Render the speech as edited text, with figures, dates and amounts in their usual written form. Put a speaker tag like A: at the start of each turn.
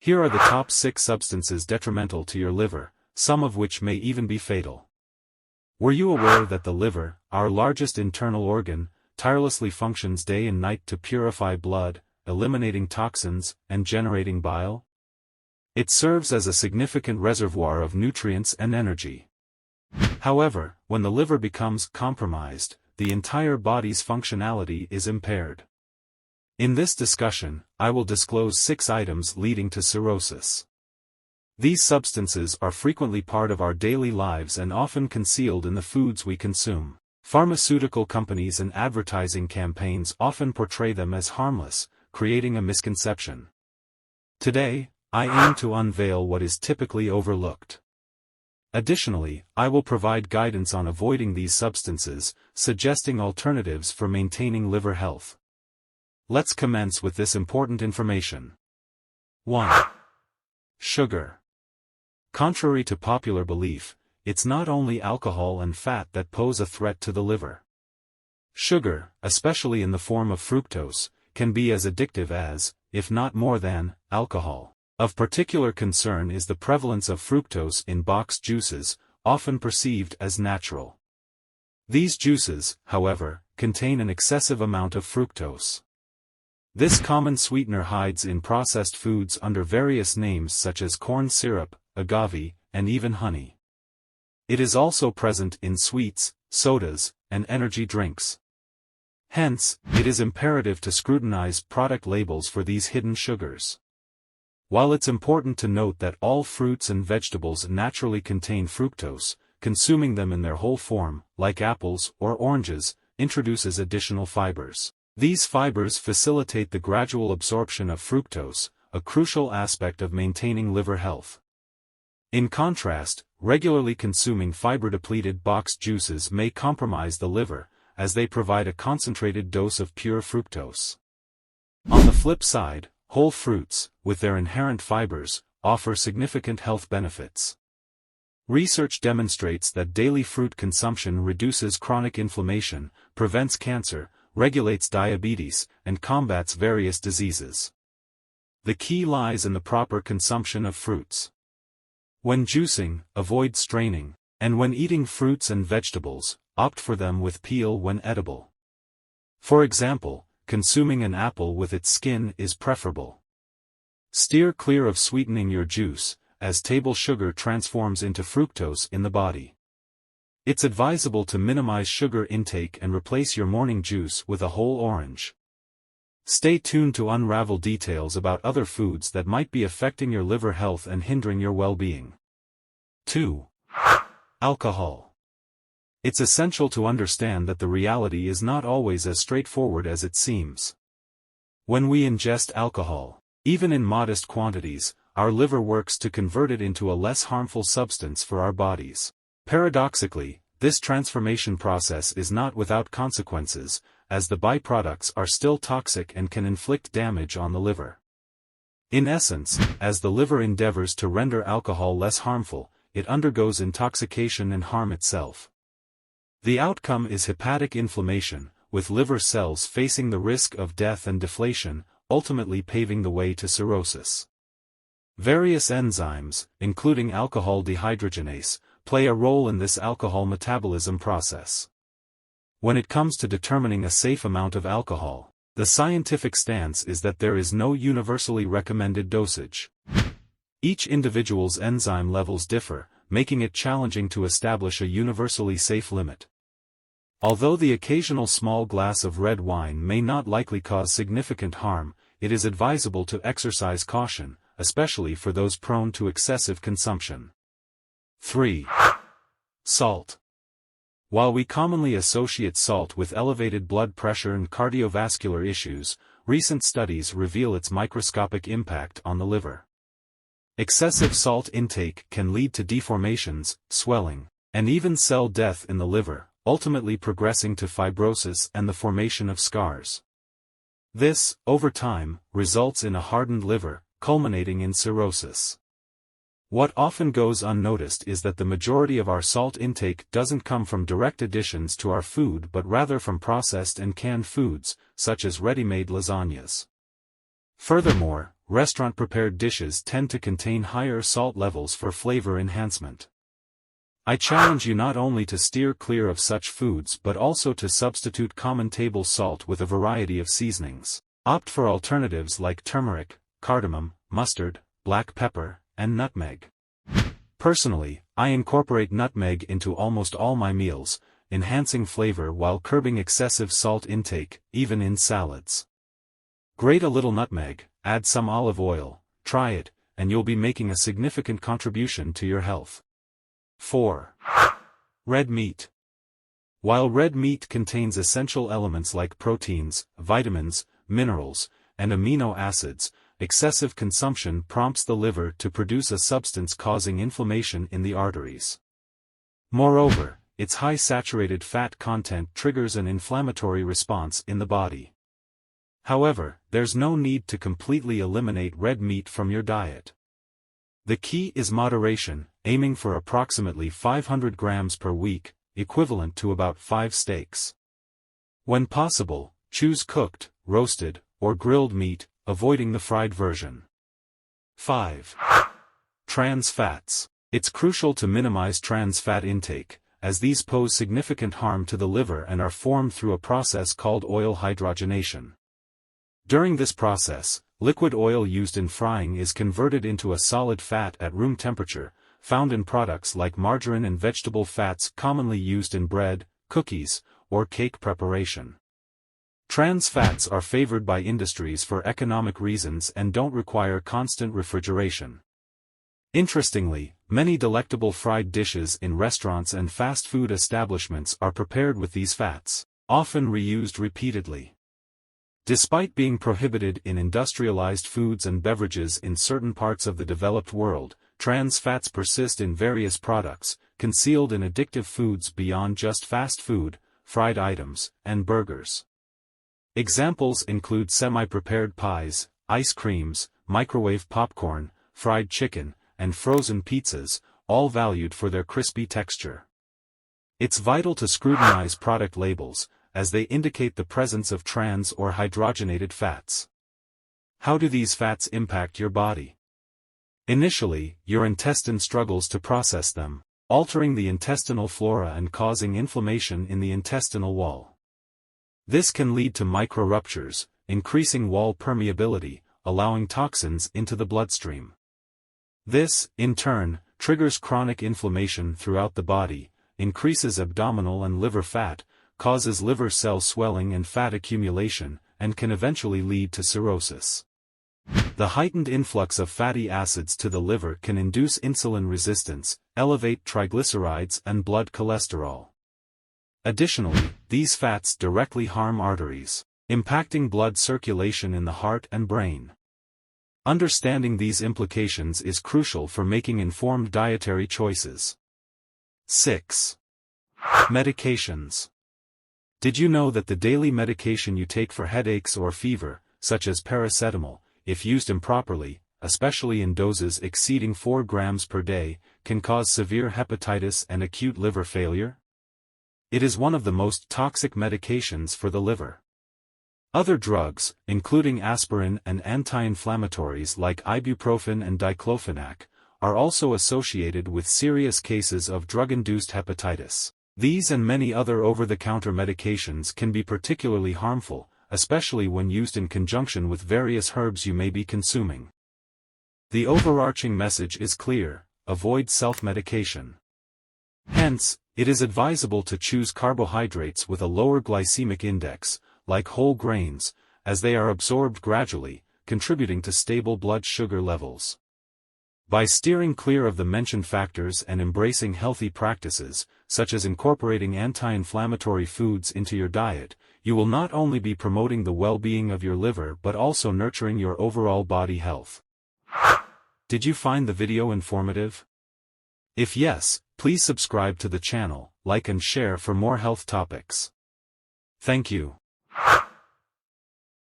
A: Here are the top 6 substances detrimental to your liver, some of which may even be fatal. Were you aware that the liver, our largest internal organ, tirelessly functions day and night to purify blood, eliminating toxins, and generating bile? It serves as a significant reservoir of nutrients and energy. However, when the liver becomes compromised, the entire body's functionality is impaired. In this discussion, I will disclose 6 items leading to cirrhosis. These substances are frequently part of our daily lives and often concealed in the foods we consume. Pharmaceutical companies and advertising campaigns often portray them as harmless, creating a misconception. Today, I aim to unveil what is typically overlooked. Additionally, I will provide guidance on avoiding these substances, suggesting alternatives for maintaining liver health. Let's commence with this important information. 1. Sugar. Contrary to popular belief, it's not only alcohol and fat that pose a threat to the liver. Sugar, especially in the form of fructose, can be as addictive as, if not more than, alcohol. Of particular concern is the prevalence of fructose in boxed juices, often perceived as natural. These juices, however, contain an excessive amount of fructose. This common sweetener hides in processed foods under various names such as corn syrup, agave, and even honey. It is also present in sweets, sodas, and energy drinks. Hence, it is imperative to scrutinize product labels for these hidden sugars. While it's important to note that all fruits and vegetables naturally contain fructose, consuming them in their whole form, like apples or oranges, introduces additional fibers. These fibers facilitate the gradual absorption of fructose, a crucial aspect of maintaining liver health. In contrast, regularly consuming fiber-depleted boxed juices may compromise the liver, as they provide a concentrated dose of pure fructose. On the flip side, whole fruits, with their inherent fibers, offer significant health benefits. Research demonstrates that daily fruit consumption reduces chronic inflammation, prevents cancer, regulates diabetes, and combats various diseases. The key lies in the proper consumption of fruits. When juicing, avoid straining, and when eating fruits and vegetables, opt for them with peel when edible. For example, consuming an apple with its skin is preferable. Steer clear of sweetening your juice, as table sugar transforms into fructose in the body. It's advisable to minimize sugar intake and replace your morning juice with a whole orange. Stay tuned to unravel details about other foods that might be affecting your liver health and hindering your well-being. 2. Alcohol. It's essential to understand that the reality is not always as straightforward as it seems. When we ingest alcohol, even in modest quantities, our liver works to convert it into a less harmful substance for our bodies. Paradoxically, this transformation process is not without consequences, as the byproducts are still toxic and can inflict damage on the liver. In essence, as the liver endeavors to render alcohol less harmful, it undergoes intoxication and harm itself. The outcome is hepatic inflammation, with liver cells facing the risk of death and deflation, ultimately paving the way to cirrhosis. Various enzymes, including alcohol dehydrogenase, play a role in this alcohol metabolism process. When it comes to determining a safe amount of alcohol, the scientific stance is that there is no universally recommended dosage. Each individual's enzyme levels differ, making it challenging to establish a universally safe limit. Although the occasional small glass of red wine may not likely cause significant harm, it is advisable to exercise caution, especially for those prone to excessive consumption. 3. Salt. While we commonly associate salt with elevated blood pressure and cardiovascular issues, recent studies reveal its microscopic impact on the liver. Excessive salt intake can lead to deformations, swelling, and even cell death in the liver, ultimately progressing to fibrosis and the formation of scars. This, over time, results in a hardened liver, culminating in cirrhosis. What often goes unnoticed is that the majority of our salt intake doesn't come from direct additions to our food but rather from processed and canned foods, such as ready-made lasagnas. Furthermore, restaurant-prepared dishes tend to contain higher salt levels for flavor enhancement. I challenge you not only to steer clear of such foods but also to substitute common table salt with a variety of seasonings. Opt for alternatives like turmeric, cardamom, mustard, black pepper, and nutmeg. Personally, I incorporate nutmeg into almost all my meals, enhancing flavor while curbing excessive salt intake, even in salads. Grate a little nutmeg, add some olive oil, try it, and you'll be making a significant contribution to your health. 4. Red meat. While red meat contains essential elements like proteins, vitamins, minerals, and amino acids, excessive consumption prompts the liver to produce a substance causing inflammation in the arteries. Moreover, its high saturated fat content triggers an inflammatory response in the body. However, there's no need to completely eliminate red meat from your diet. The key is moderation, aiming for approximately 500 grams per week, equivalent to about 5 steaks. When possible, choose cooked, roasted, or grilled meat, avoiding the fried version. 5. Trans fats. It's crucial to minimize trans fat intake, as these pose significant harm to the liver and are formed through a process called oil hydrogenation. During this process, liquid oil used in frying is converted into a solid fat at room temperature, found in products like margarine and vegetable fats commonly used in bread, cookies, or cake preparation. Trans fats are favored by industries for economic reasons and don't require constant refrigeration. Interestingly, many delectable fried dishes in restaurants and fast food establishments are prepared with these fats, often reused repeatedly. Despite being prohibited in industrialized foods and beverages in certain parts of the developed world, trans fats persist in various products, concealed in addictive foods beyond just fast food, fried items, and burgers. Examples include semi-prepared pies, ice creams, microwave popcorn, fried chicken, and frozen pizzas, all valued for their crispy texture. It's vital to scrutinize product labels, as they indicate the presence of trans or hydrogenated fats. How do these fats impact your body? Initially, your intestine struggles to process them, altering the intestinal flora and causing inflammation in the intestinal wall. This can lead to micro-ruptures, increasing wall permeability, allowing toxins into the bloodstream. This, in turn, triggers chronic inflammation throughout the body, increases abdominal and liver fat, causes liver cell swelling and fat accumulation, and can eventually lead to cirrhosis. The heightened influx of fatty acids to the liver can induce insulin resistance, elevate triglycerides and blood cholesterol. Additionally, these fats directly harm arteries, impacting blood circulation in the heart and brain. Understanding these implications is crucial for making informed dietary choices. 6. Medications. Did you know that the daily medication you take for headaches or fever, such as paracetamol, if used improperly, especially in doses exceeding 4 grams per day, can cause severe hepatitis and acute liver failure? It is one of the most toxic medications for the liver. Other drugs, including aspirin and anti-inflammatories like ibuprofen and diclofenac, are also associated with serious cases of drug-induced hepatitis. These and many other over-the-counter medications can be particularly harmful, especially when used in conjunction with various herbs you may be consuming. The overarching message is clear: avoid self-medication. Hence, it is advisable to choose carbohydrates with a lower glycemic index, like whole grains, as they are absorbed gradually, contributing to stable blood sugar levels. By steering clear of the mentioned factors and embracing healthy practices, such as incorporating anti-inflammatory foods into your diet, you will not only be promoting the well-being of your liver but also nurturing your overall body health. Did you find the video informative? If yes, please subscribe to the channel, like and share for more health topics. Thank you.